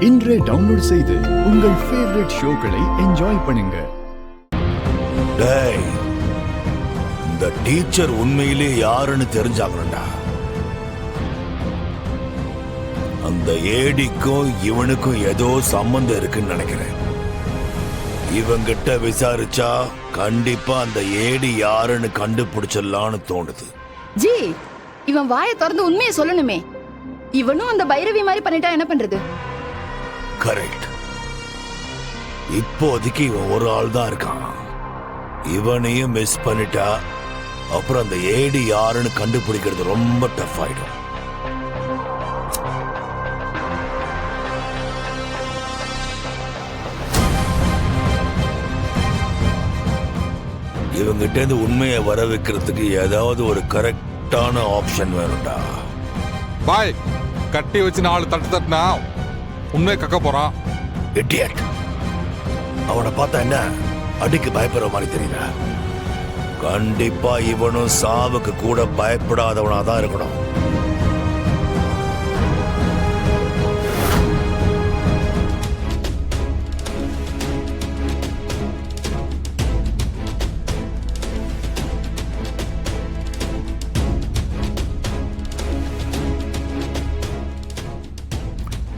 இன்றே டவுன்லோட் செய்து உங்கள் ஃபேவரட் ஷோக்களை என்ஜாய் பண்ணுங்க. டேய், இந்த டீச்சர் உண்மையிலே யாருன்னு தெரிஞ்சாங்கடா. அந்த ஏடிக்கும் இவனுக்கும் ஏதோ சம்பந்தம் இருக்குன்னு நினைக்கிறேன். இவங்கிட்ட விசாரிச்சா கண்டிப்பா அந்த ஏடி யாருன்னு கண்டுபிடிச்சிடலான்னு தோணுது. ஜி, இவன் வாயை திறந்து உண்மையை சொல்லணுமே. இவனும் அந்த பைரவி மாதிரி பண்ணிட்டா என்ன பண்றது? கரெக்ட். இப்போதைக்கு இவன் ஒரு ஆள் தான் இருக்கான். இவனையும் மிஸ் பண்ணிட்டா அப்புறம் அந்த ஏடி யாருன்னு கண்டுபிடிக்கிறது ரொம்ப டஃப் ஆயிடும். இவங்கிட்ட இருந்து உண்மையை வர வைக்கிறதுக்கு ஏதாவது ஒரு கரெக்டான ஆப்ஷன் வேணும்டா. பாய், கட்டி வச்சு 4 தட்டு தட்டுனா உண்மையை கக்க போறான். இடியட். அவனை பார்த்தா என்ன அடிக்கு பயப்படுற மாதிரி தெரியல. கண்டிப்பா இவனும் சாவுக்கு கூட பயப்படாதவனா தான் இருக்கணும்.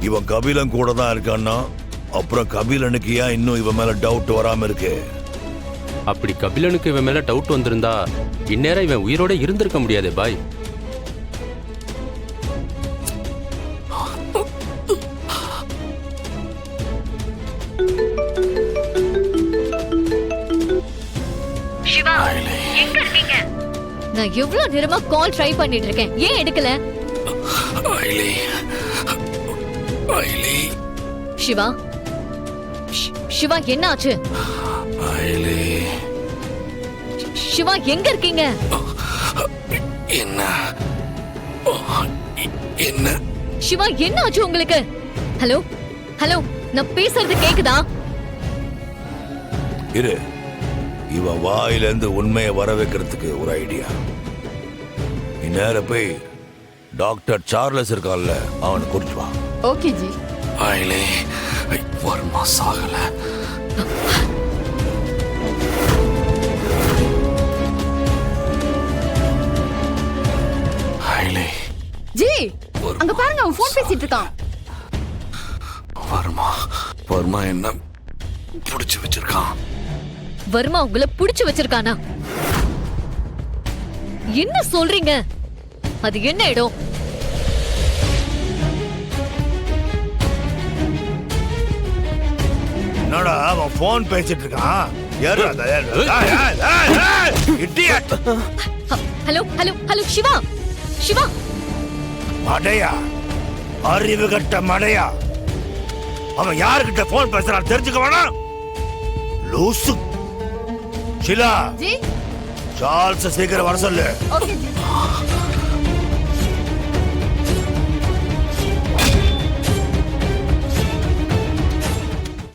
இவன் கபிலன் கூட தான் இருக்கான்னா அப்புறம் கபிலனுக்கு ஏன் இன்னும் இவன் மேல டவுட் வராம இருக்கு? அப்படி கபிலனுக்கு இவன் மேல டவுட் வந்திருந்தா இந்நேரம் இவன் உயிரோட இருந்திருக்க முடியாது பாய். சிவா, எங்க இருக்கீங்க? நான் எவ்வளவு நேரமா கால் ட்ரை பண்ணிட்டு இருக்கேன், ஏன் எடுக்கல? சிவா, சிவா என்ன ஆச்சு? சிவா எங்க இருக்கீங்க? என்ன சிவா என்ன ஆச்சு உங்களுக்கு? ஹலோ ஹலோ, நான் பேசுறது கேக்குதா? இரு, இவன் வாயிலிருந்து உண்மையை வர வைக்கிறதுக்கு ஒரு ஐடியா. இந்நேரம் போய் டாக்டர் சார்லஸ் இருக்கான்ல, அவனை கூட்டிட்டு வா. ஓகே ஜி. வர்மா சாகல. ஜி, அங்க பாருங்க, அவன் போன் பேசிட்டு இருக்கான். வர்மா என்ன புடிச்சு வச்சிருக்கான்? வர்மா உங்களை புடிச்சு வச்சிருக்கானா? என்ன சொல்றீங்க? அது என்ன இடம்? என்னடா அவன் போன் பேசிட்டு இருக்கான்? Hello hello hello, Shiva Shiva. மடையா, அறிவு கட்ட மடையா, அவன் யாருக்கிட்ட போன் பேசுறான் தெரிஞ்சுக்க வேணாம். லூசு. ஷிலா, ஜி, சார்ல்ஸ் சீக்கிரம் வர சொல்லு. Okay G.